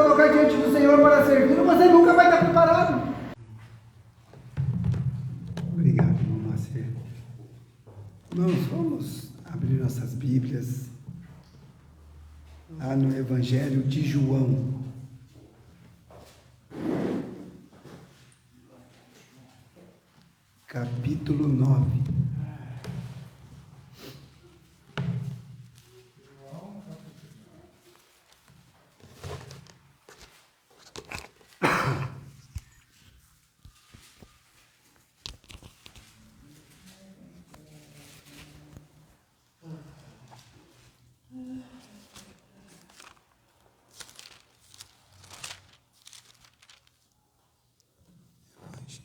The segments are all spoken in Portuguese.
colocar diante do Senhor para servir, você nunca vai estar preparado. Obrigado, irmão Márcio. Irmãos, vamos abrir nossas Bíblias lá no Evangelho de João. Capítulo 9.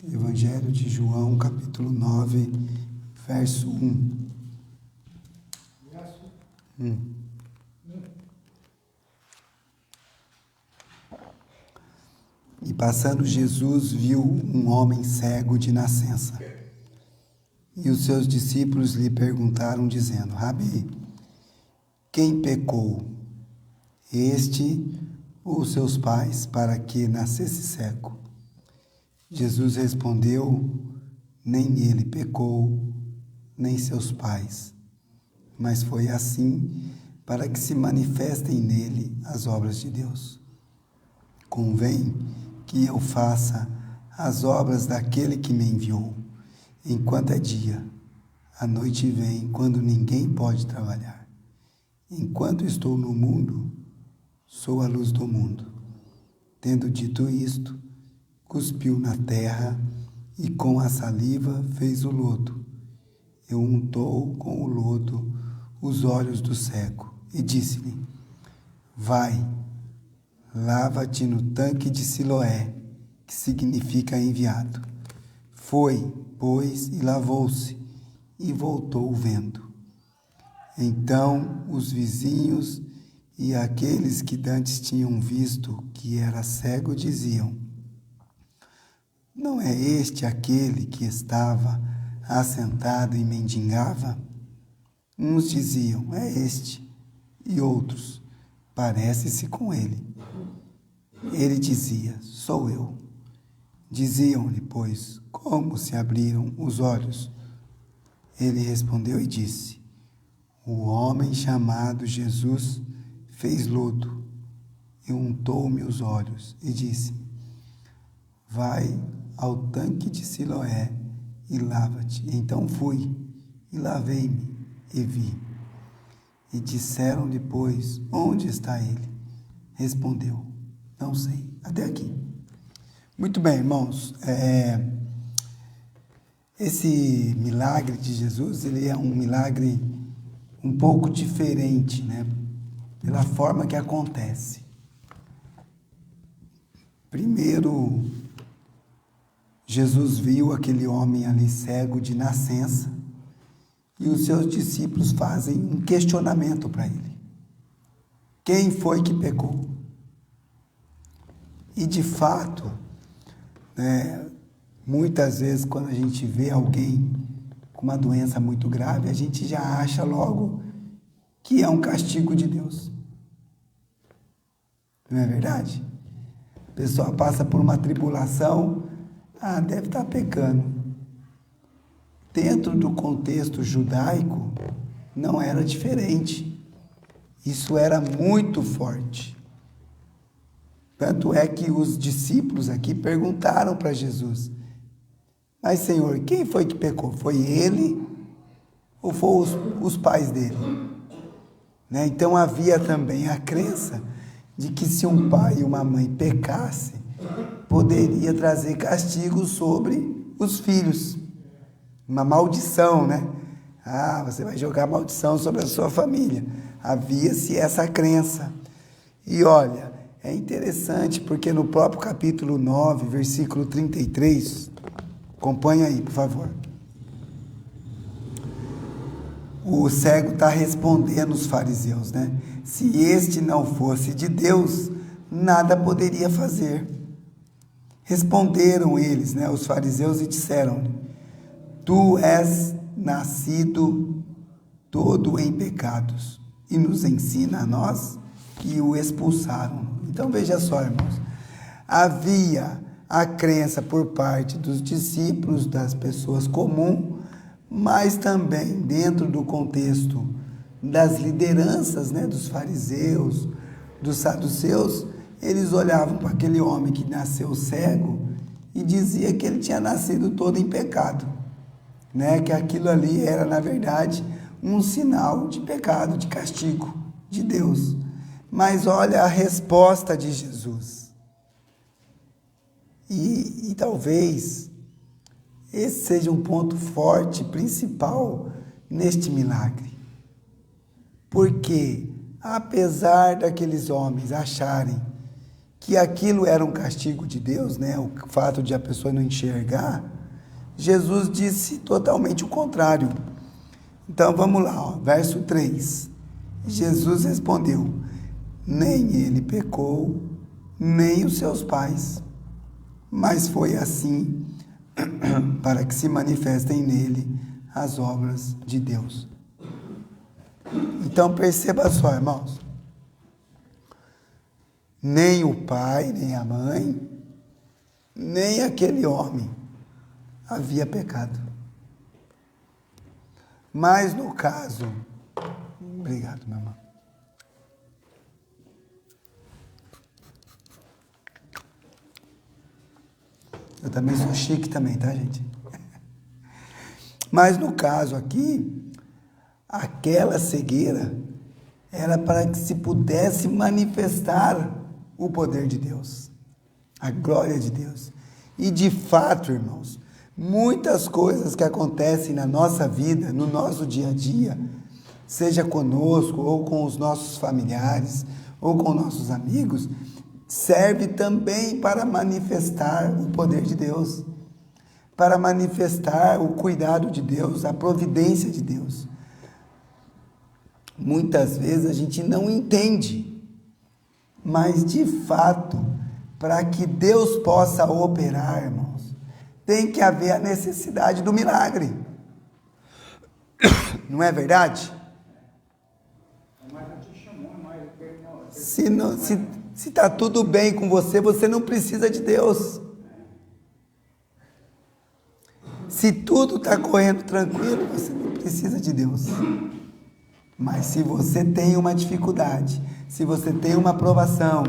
Evangelho de João, capítulo 9, verso 1. E passando Jesus viu um homem cego de nascença. E os seus discípulos lhe perguntaram, dizendo: Rabi, quem pecou, este ou seus pais, para que nascesse cego? Jesus respondeu: nem ele pecou, nem seus pais, mas foi assim para que se manifestem nele as obras de Deus. Convém que eu faça as obras daquele que me enviou, enquanto é dia. A noite vem, quando ninguém pode trabalhar. Enquanto estou no mundo, sou a luz do mundo. Tendo dito isto, cuspiu na terra e com a saliva fez o lodo. E untou com o lodo os olhos do cego e disse-lhe: vai, lava-te no tanque de Siloé, que significa enviado. Foi, pois, e lavou-se e voltou vendo. Então os vizinhos e aqueles que dantes tinham visto que era cego diziam: não é este aquele que estava assentado e mendigava? Uns diziam: é este, e outros: parece-se com ele. Ele dizia: sou eu. Diziam-lhe, pois, como se abriram os olhos? Ele respondeu e disse: o homem chamado Jesus fez lodo e untou-me os olhos e disse: vai ao tanque de Siloé e lava-te. Então fui e lavei-me e vi. E disseram-lhe, pois, onde está ele? Respondeu: não sei. Até aqui. Muito bem, irmãos. Esse milagre de Jesus, ele é um milagre um pouco diferente, né? Pela forma que acontece. Primeiro, Jesus viu aquele homem ali cego de nascença e os seus discípulos fazem um questionamento para ele. Quem foi que pecou? E de fato, muitas vezes quando a gente vê alguém com uma doença muito grave, a gente já acha logo que é um castigo de Deus. Não é verdade? A pessoa passa por uma tribulação, deve estar pecando. Dentro do contexto judaico, não era diferente. Isso era muito forte. Tanto é que os discípulos aqui perguntaram para Jesus: mas, Senhor, quem foi que pecou? Foi ele ou foram os pais dele? Então havia também a crença de que se um pai e uma mãe pecasse, poderia trazer castigo sobre os filhos. Uma maldição, né? Você vai jogar maldição sobre a sua família. Havia-se essa crença. E olha, é interessante porque no próprio capítulo 9, versículo 33, acompanha aí, por favor. O cego está respondendo os fariseus, né? Se este não fosse de Deus, nada poderia fazer. Responderam eles, os fariseus, e disseram-lhe: tu és nascido todo em pecados, e nos ensina a nós, que o expulsaram. Então veja só, irmãos, havia a crença por parte dos discípulos, das pessoas comuns, mas também dentro do contexto das lideranças, né, dos fariseus, dos saduceus, eles olhavam para aquele homem que nasceu cego e dizia que ele tinha nascido todo em pecado, né, que aquilo ali era, na verdade, um sinal de pecado, de castigo de Deus. Mas olha a resposta de Jesus. E talvez esse seja um ponto forte, principal neste milagre. Porque, apesar daqueles homens acharem que aquilo era um castigo de Deus, né, o fato de a pessoa não enxergar, Jesus disse totalmente o contrário. Então vamos lá, ó, verso 3. Jesus respondeu: nem ele pecou, nem os seus pais, mas foi assim para que se manifestem nele as obras de Deus. Então perceba só, irmãos, nem o pai, nem a mãe, nem aquele homem havia pecado. Mas no caso, obrigado, meu irmão. Eu também sou chique também, tá, gente? Mas no caso aqui, aquela cegueira era para que se pudesse manifestar o poder de Deus, a glória de Deus. E de fato, irmãos, muitas coisas que acontecem na nossa vida, no nosso dia a dia, seja conosco, ou com os nossos familiares, ou com nossos amigos, serve também para manifestar o poder de Deus, para manifestar o cuidado de Deus, a providência de Deus. Muitas vezes a gente não entende, mas de fato, para que Deus possa operar, irmãos, tem que haver a necessidade do milagre. Não é verdade? Se está tudo bem com você, você não precisa de Deus. Se tudo está correndo tranquilo, você não precisa de Deus. Mas se você tem uma dificuldade, se você tem uma provação,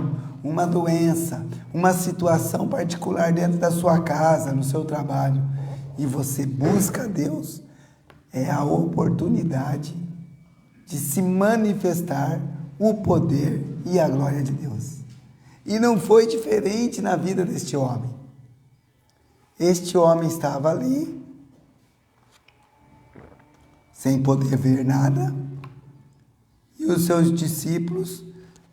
uma doença, uma situação particular dentro da sua casa, no seu trabalho, e você busca Deus, é a oportunidade de se manifestar o poder e a glória de Deus. E não foi diferente na vida deste homem. Este homem estava ali, sem poder ver nada, e os seus discípulos,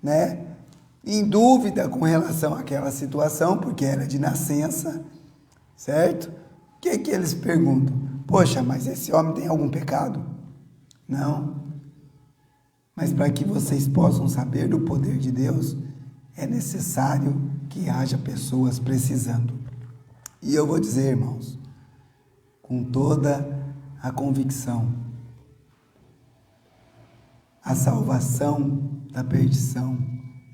né, em dúvida com relação àquela situação, porque era de nascença, certo? O que eles perguntam? Poxa, mas esse homem tem algum pecado? Não. Mas para que vocês possam saber do poder de Deus, é necessário que haja pessoas precisando. E eu vou dizer, irmãos, com toda a convicção, a salvação da perdição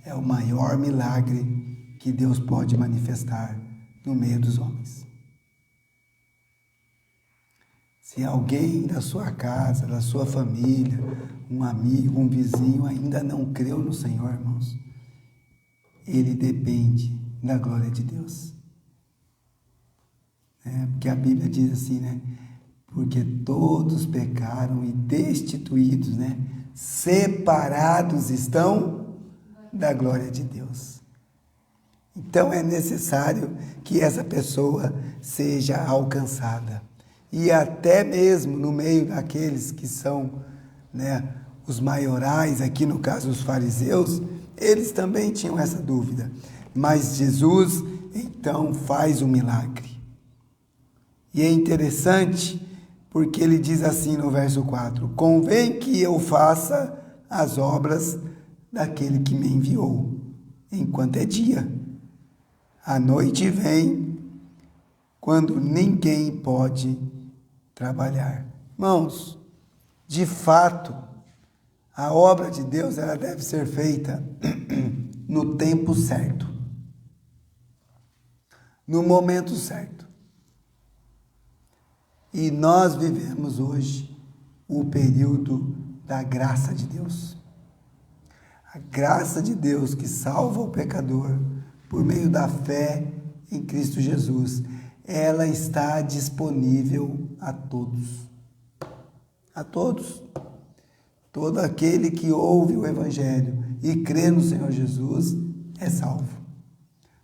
é o maior milagre que Deus pode manifestar no meio dos homens. Se alguém da sua casa, da sua família, um amigo, um vizinho ainda não creu no Senhor, irmãos, ele depende da glória de Deus. Porque a Bíblia diz assim, né? Porque todos pecaram e destituídos, né? Separados estão da glória de Deus. Então é necessário que essa pessoa seja alcançada. E até mesmo no meio daqueles que são, né, os maiorais, aqui no caso os fariseus, eles também tinham essa dúvida. Mas Jesus, então, faz o milagre. E é interessante, porque ele diz assim no verso 4, convém que eu faça as obras daquele que me enviou, enquanto é dia. A noite vem, quando ninguém pode trabalhar. Irmãos, de fato, a obra de Deus ela deve ser feita no tempo certo, no momento certo. E nós vivemos hoje o período da graça de Deus. A graça de Deus que salva o pecador por meio da fé em Cristo Jesus, ela está disponível a todos. A todos. Todo aquele que ouve o Evangelho e crê no Senhor Jesus é salvo.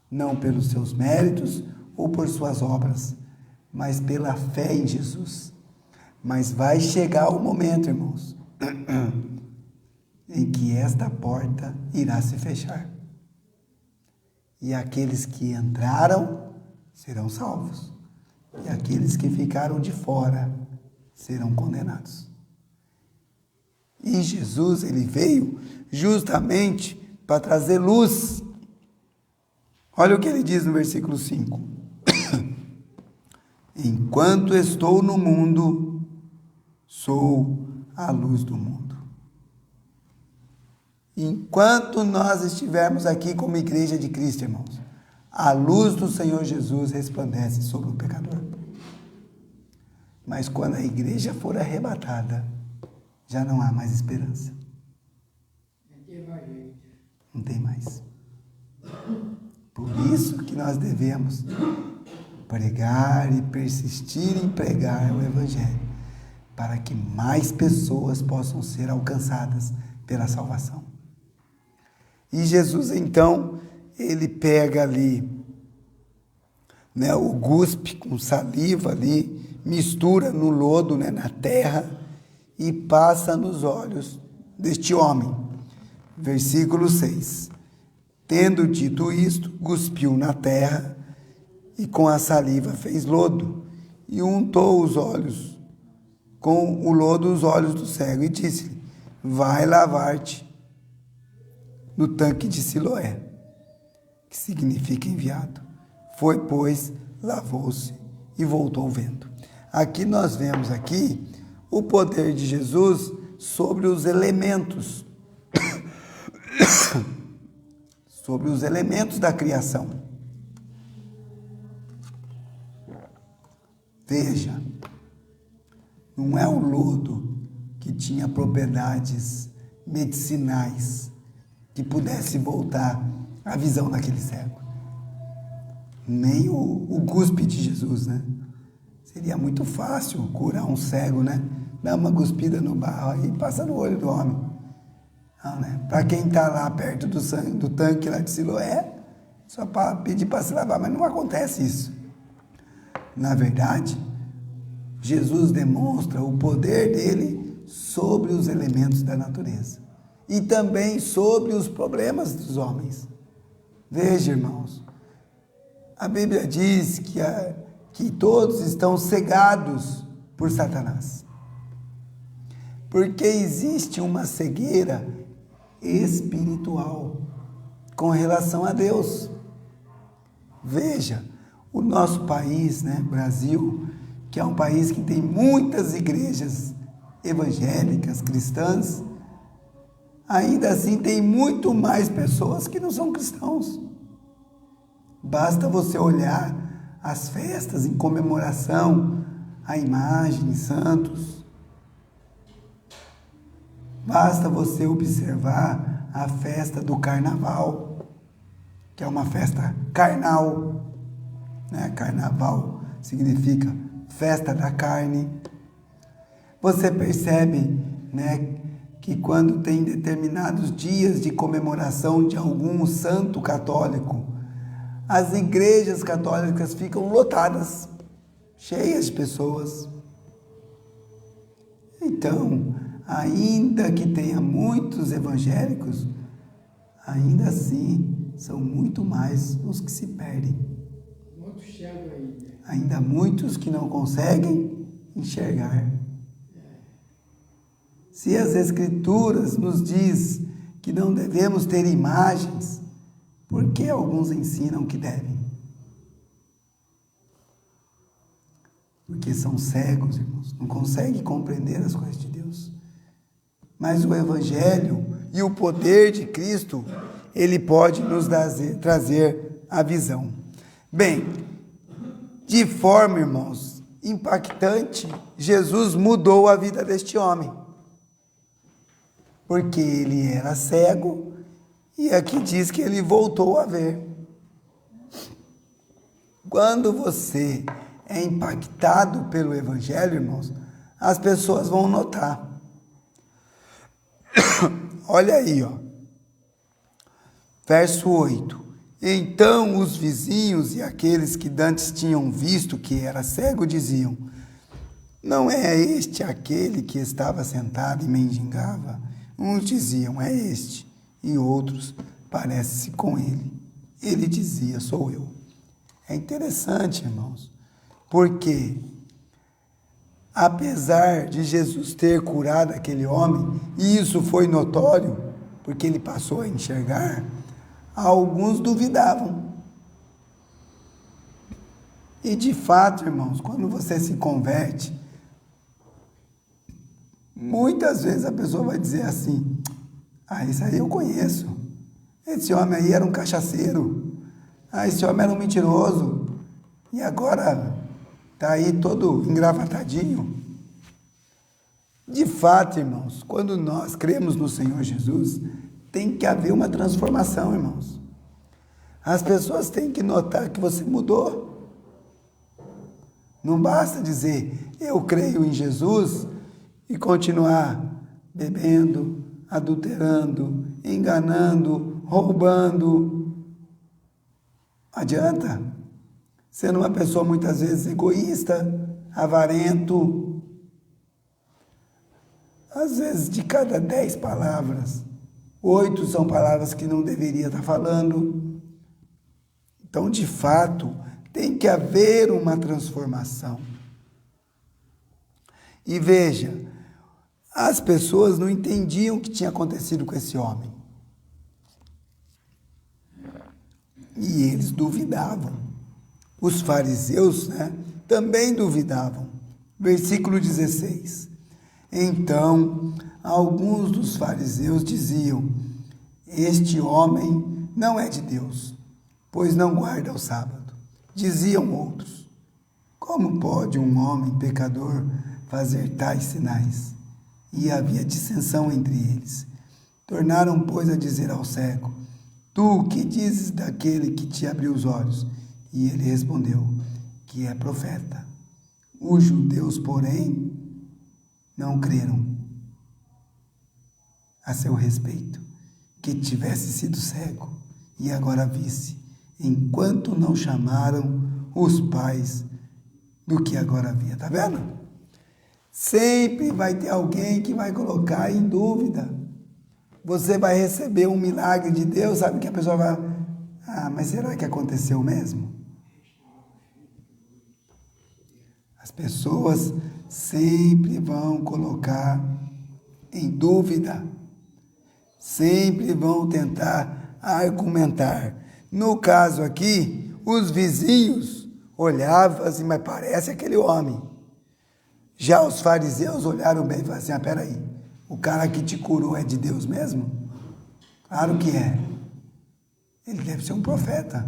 Não pelos seus méritos ou por suas obras, mas pela fé em Jesus. Mas vai chegar o momento, irmãos, em que esta porta irá se fechar. E aqueles que entraram serão salvos. E aqueles que ficaram de fora serão condenados. E Jesus, ele veio justamente para trazer luz. Olha o que ele diz no versículo 5. Enquanto estou no mundo, sou a luz do mundo. Enquanto nós estivermos aqui como igreja de Cristo, irmãos, a luz do Senhor Jesus resplandece sobre o pecador. Mas quando a igreja for arrebatada, já não há mais esperança. Não tem mais. Por isso que nós devemos pregar e persistir em pregar o Evangelho, para que mais pessoas possam ser alcançadas pela salvação. E Jesus, então, ele pega ali, né, o guspe com saliva ali, mistura no lodo, né, na terra, e passa nos olhos deste homem. Versículo 6. Tendo dito isto, cuspiu na terra, e com a saliva fez lodo, e untou os olhos, com o lodo os olhos do cego, e disse-lhe: vai lavar-te no tanque de Siloé, que significa enviado. Foi, pois, lavou-se e voltou vendo. Aqui nós vemos aqui o poder de Jesus sobre os elementos, sobre os elementos da criação. Veja, não é o lodo que tinha propriedades medicinais que pudesse voltar a visão daquele cego. Nem o cuspe de Jesus, né? Seria muito fácil curar um cego, né? Dar uma cuspida no barro e passa no olho do homem. Não, né? Para quem está lá perto do tanque lá de Siloé, só para pedir para se lavar, mas não acontece isso. Na verdade, Jesus demonstra o poder dele sobre os elementos da natureza e também sobre os problemas dos homens. Veja, irmãos, a Bíblia diz que todos estão cegados por Satanás, porque existe uma cegueira espiritual com relação a Deus. Veja, o nosso país, né, Brasil, que é um país que tem muitas igrejas evangélicas, cristãs, ainda assim tem muito mais pessoas que não são cristãos. Basta você olhar as festas em comemoração à imagem de santos. Basta você observar a festa do carnaval, que é uma festa carnal, né? Carnaval significa festa da carne. Você percebe, né, que quando tem determinados dias de comemoração de algum santo católico, as igrejas católicas ficam lotadas, cheias de pessoas. Então, ainda que tenha muitos evangélicos, ainda assim são muito mais os que se perdem. Ainda muitos que não conseguem enxergar. Se as Escrituras nos diz que não devemos ter imagens, por que alguns ensinam que devem? Porque são cegos, irmãos, não conseguem compreender as coisas de Deus. Mas o Evangelho e o poder de Cristo, Ele pode nos trazer a visão. Bem, de forma, irmãos, impactante, Jesus mudou a vida deste homem. Porque ele era cego e aqui diz que ele voltou a ver. Quando você é impactado pelo Evangelho, irmãos, as pessoas vão notar. Olha aí, ó. Verso 8. Então os vizinhos e aqueles que dantes tinham visto que era cego diziam: não é este aquele que estava sentado e mendigava? Uns diziam: é este, e outros: parece-se com ele. Ele dizia: sou eu. É interessante, irmãos, porque apesar de Jesus ter curado aquele homem, e isso foi notório, porque ele passou a enxergar, alguns duvidavam. E de fato, irmãos, quando você se converte, muitas vezes a pessoa vai dizer assim: ah, isso aí eu conheço. Esse homem aí era um cachaceiro. Ah, esse homem era um mentiroso. E agora está aí todo engravatadinho. De fato, irmãos, quando nós cremos no Senhor Jesus, tem que haver uma transformação, irmãos. As pessoas têm que notar que você mudou. Não basta dizer: eu creio em Jesus e continuar bebendo, adulterando, enganando, roubando. Adianta. Sendo uma pessoa muitas vezes egoísta, avarento. Às vezes, de cada 10 palavras, 8 são palavras que não deveria estar falando. Então, de fato, tem que haver uma transformação. E veja, as pessoas não entendiam o que tinha acontecido com esse homem. E eles duvidavam. Os fariseus, também duvidavam. Versículo 16. Então, alguns dos fariseus diziam: este homem não é de Deus, pois não guarda o sábado. Diziam outros: como pode um homem pecador fazer tais sinais? E havia dissensão entre eles. Tornaram, pois, a dizer ao cego: tu que dizes daquele que te abriu os olhos? E ele respondeu que é profeta. Os judeus, porém, não creram a seu respeito, que tivesse sido cego e agora visse, enquanto não chamaram os pais do que agora via. Está vendo? Sempre vai ter alguém que vai colocar em dúvida. Você vai receber um milagre de Deus, sabe que a pessoa vai: ah, mas será que aconteceu mesmo? As pessoas sempre vão colocar em dúvida, sempre vão tentar argumentar. No caso aqui, os vizinhos olhavam assim: mas parece aquele homem. Já os fariseus olharam bem e falaram assim: ah, peraí, o cara que te curou é de Deus mesmo? Claro que é. Ele deve ser um profeta.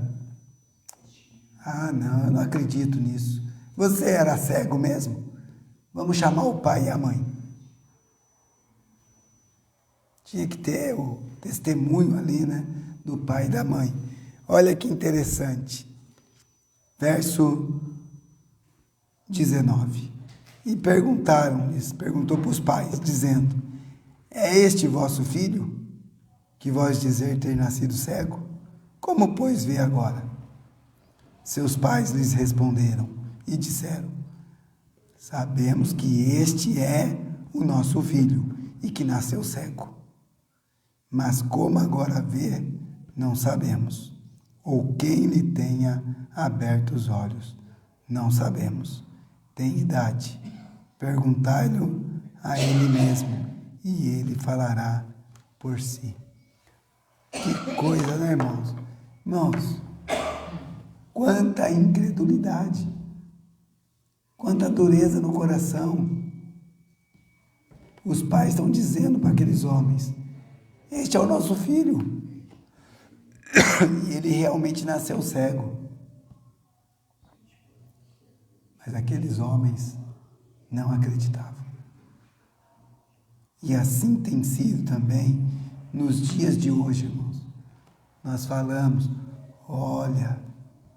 Ah, não, eu não acredito nisso. Você era cego mesmo? Vamos chamar o pai e a mãe. Tinha que ter o testemunho ali, do pai e da mãe. Olha que interessante. Verso 19. E perguntou para os pais, dizendo: é este vosso filho, que vós dizer ter nascido cego? Como, pois, vê agora? Seus pais lhes responderam e disseram: sabemos que este é o nosso filho e que nasceu cego. Mas como agora vê, não sabemos. Ou quem lhe tenha aberto os olhos, não sabemos. Tem idade. Perguntai-lhe a ele mesmo, e ele falará por si. Que coisa, né, irmãos? Irmãos, quanta incredulidade, quanta dureza no coração. Os pais estão dizendo para aqueles homens: este é o nosso filho. E ele realmente nasceu cego. Mas aqueles homens não acreditavam. E assim tem sido também nos dias de hoje, irmãos. Nós falamos, olha,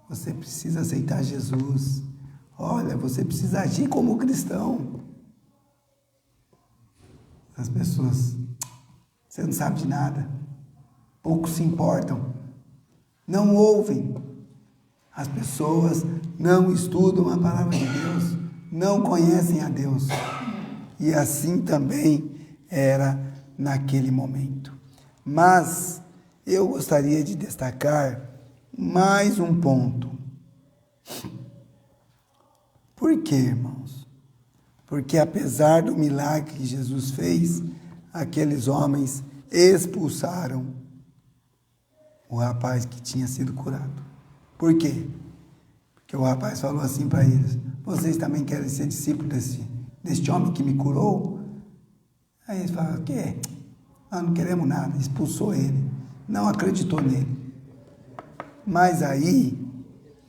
você precisa aceitar Jesus. Olha, você precisa agir como cristão. As pessoas, você não sabe de nada. Poucos se importam. Não ouvem. As pessoas não estudam a palavra de Deus. Não conhecem a Deus. E assim também era naquele momento. Mas eu gostaria de destacar mais um ponto. Por quê, irmãos? Porque apesar do milagre que Jesus fez, aqueles homens expulsaram o rapaz que tinha sido curado. Por quê? Porque o rapaz falou assim para eles: vocês também querem ser discípulos deste homem que me curou? Aí eles falaram: o quê? Nós não queremos nada. Expulsou ele. Não acreditou nele. Mas aí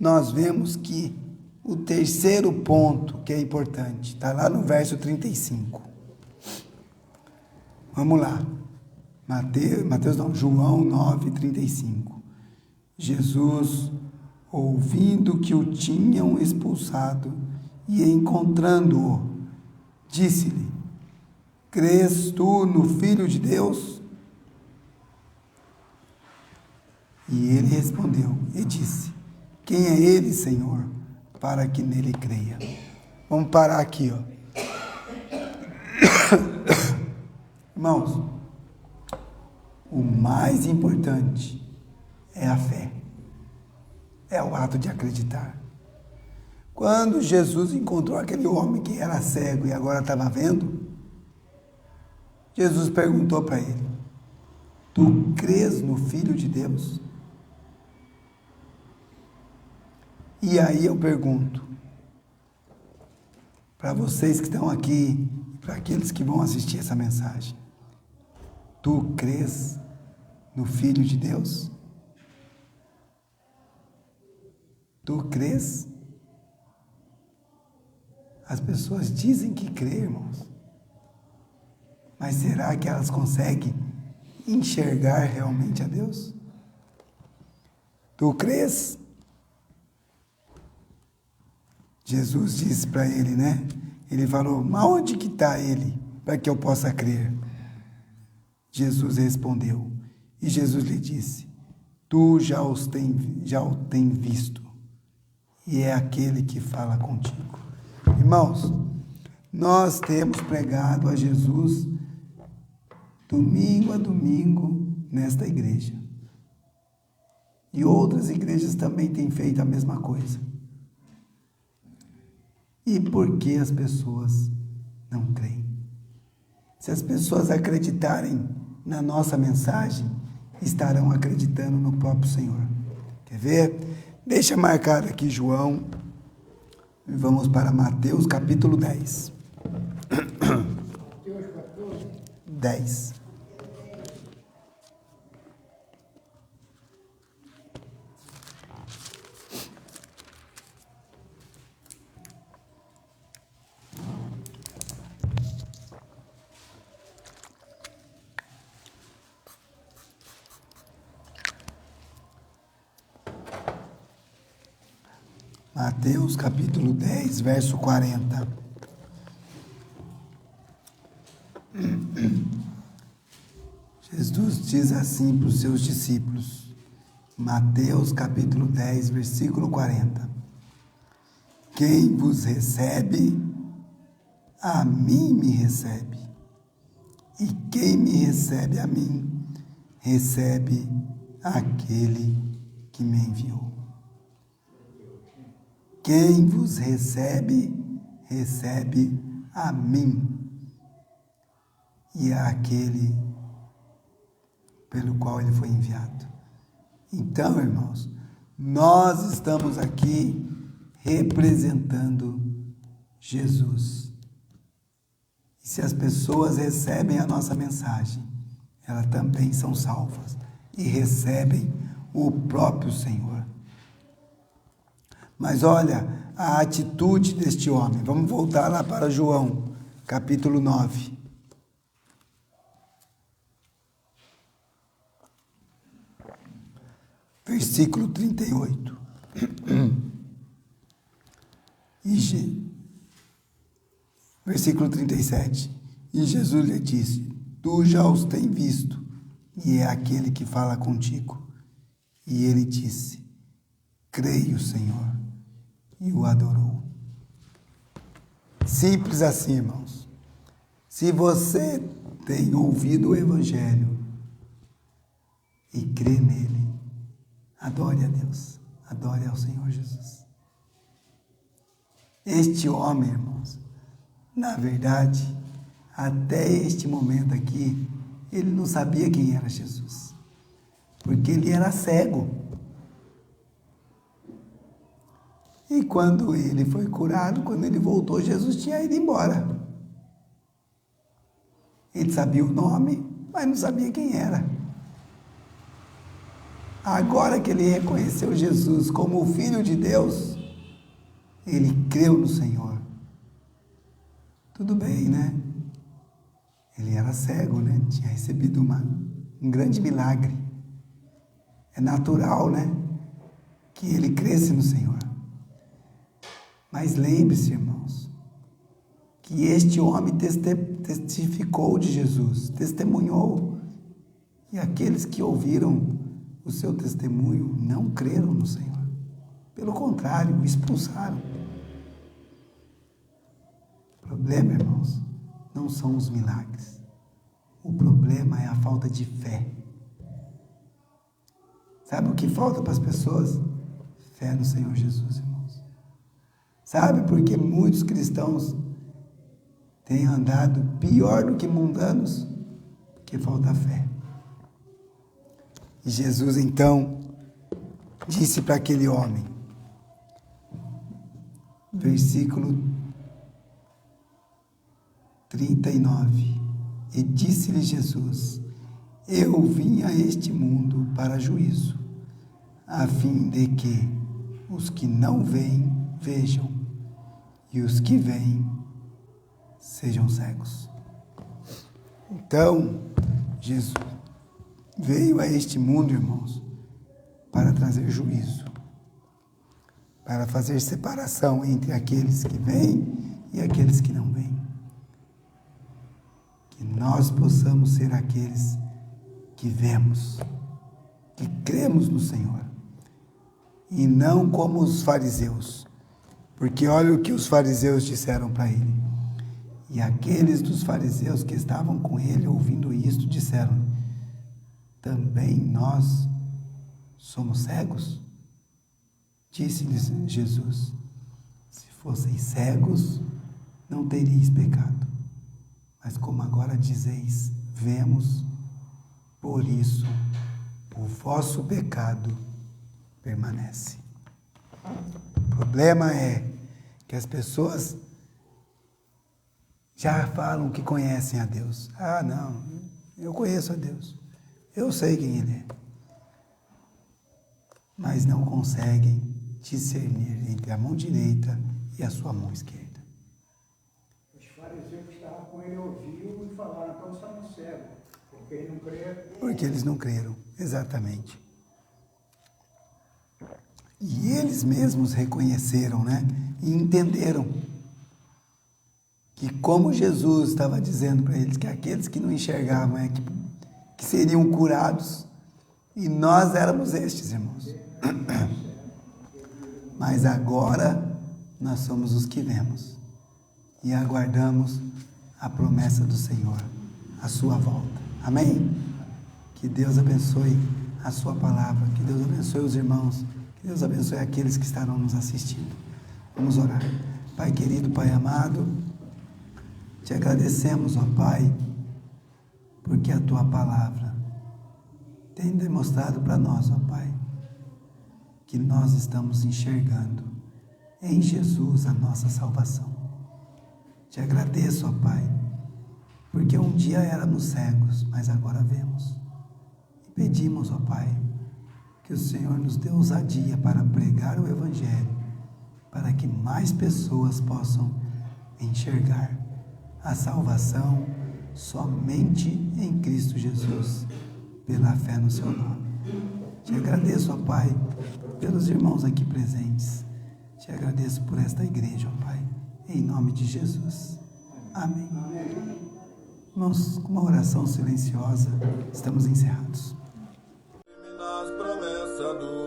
nós vemos que o terceiro ponto que é importante está lá no verso 35. Vamos lá. João 9:35. Jesus, ouvindo que o tinham expulsado e encontrando-o, disse-lhe: crês tu no Filho de Deus? E ele respondeu e disse: quem é ele, Senhor, para que nele creia? Vamos parar aqui, ó. Irmãos, o mais importante é a fé. É o ato de acreditar. Quando Jesus encontrou aquele homem que era cego e agora estava vendo, Jesus perguntou para ele: tu crês no Filho de Deus? E aí eu pergunto, para vocês que estão aqui, para aqueles que vão assistir essa mensagem, tu crês no Filho de Deus? Tu crês? As pessoas dizem que crê, irmãos. Mas será que elas conseguem enxergar realmente a Deus? Tu crês? Jesus disse para ele, né? Ele falou: mas onde que está ele para que eu possa crer? Jesus respondeu, e Jesus lhe disse: tu já o tem visto, e é aquele que fala contigo. Irmãos, nós temos pregado a Jesus domingo a domingo nesta igreja. E outras igrejas também têm feito a mesma coisa. E por que as pessoas não creem? Se as pessoas acreditarem na nossa mensagem, estarão acreditando no próprio Senhor. Quer ver? Deixa marcado aqui João. E vamos para Mateus capítulo 10. 10. Mateus capítulo 10, verso 40. Jesus diz assim para os seus discípulos, Mateus capítulo 10, versículo 40. Quem vos recebe, a mim me recebe. E quem me recebe a mim, recebe aquele que me enviou. Quem vos recebe, recebe a mim, e a aquele pelo qual ele foi enviado. Então, irmãos, nós estamos aqui representando Jesus. E se as pessoas recebem a nossa mensagem, elas também são salvas e recebem o próprio Senhor. Mas olha a atitude deste homem. Vamos voltar lá para João, capítulo 9. Versículo 38. Versículo 37. E Jesus lhe disse: Tu já os tens visto, e é aquele que fala contigo. E ele disse: Creio, Senhor, e o adorou. Simples assim, irmãos. Se você tem ouvido o Evangelho e crê nele, adore a Deus, adore ao Senhor Jesus. Este homem, irmãos, na verdade, até este momento aqui, ele não sabia quem era Jesus, porque ele era cego. E quando ele foi curado, quando ele voltou, Jesus tinha ido embora. Ele sabia o nome, mas não sabia quem era. Agora que ele reconheceu Jesus como o Filho de Deus, ele creu no Senhor. Tudo bem, né? Ele era cego, né? Tinha recebido um grande milagre. É natural, né? Que ele cresce no Senhor. Mas lembre-se, irmãos, que este homem testificou de Jesus, testemunhou. E aqueles que ouviram o seu testemunho não creram no Senhor. Pelo contrário, o expulsaram. O problema, irmãos, não são os milagres. O problema é a falta de fé. Sabe o que falta para as pessoas? Fé no Senhor Jesus, irmãos. Sabe por que muitos cristãos têm andado pior do que mundanos? Porque falta fé. E Jesus, então, disse para aquele homem, versículo 39, e disse-lhe Jesus: Eu vim a este mundo para juízo, a fim de que os que não veem, vejam, e os que veem, sejam cegos. Então, Jesus veio a este mundo, irmãos, para trazer juízo, para fazer separação entre aqueles que veem e aqueles que não veem. Que nós possamos ser aqueles que vemos, que cremos no Senhor, e não como os fariseus, porque olha o que os fariseus disseram para ele. E aqueles dos fariseus que estavam com ele ouvindo isto disseram: Também nós somos cegos? Disse-lhes Jesus: Se fosseis cegos, não teríeis pecado. Mas como agora dizeis, vemos, por isso o vosso pecado permanece. O problema é que as pessoas já falam que conhecem a Deus. Ah, não, eu conheço a Deus. Eu sei quem Ele é. Mas não conseguem discernir entre a mão direita e a sua mão esquerda. Os fariseus que estavam com ele ouviram e falaram: Então estamos cegos, porque eles não creram. Porque eles não creram, exatamente. E eles mesmos reconheceram, né? E entenderam que, como Jesus estava dizendo para eles, que aqueles que não enxergavam que seriam curados, e nós éramos estes, irmãos. Mas agora nós somos os que vemos e aguardamos a promessa do Senhor, a sua volta. Amém? Que Deus abençoe a sua palavra, que Deus abençoe os irmãos, que Deus abençoe aqueles que estarão nos assistindo. Vamos orar. Pai querido, Pai amado, te agradecemos, ó Pai, porque a tua palavra tem demonstrado para nós, ó Pai, que nós estamos enxergando em Jesus a nossa salvação. Te agradeço, ó Pai, porque um dia éramos cegos, mas agora vemos. E pedimos, ó Pai, Que o Senhor nos dê ousadia para pregar o Evangelho, para que mais pessoas possam enxergar a salvação somente em Cristo Jesus, pela fé no seu nome. Te agradeço, ó Pai, pelos irmãos aqui presentes. Te agradeço por esta igreja, ó Pai, em nome de Jesus. Amém. Irmãos, com uma oração silenciosa, estamos encerrados. Nas promessas do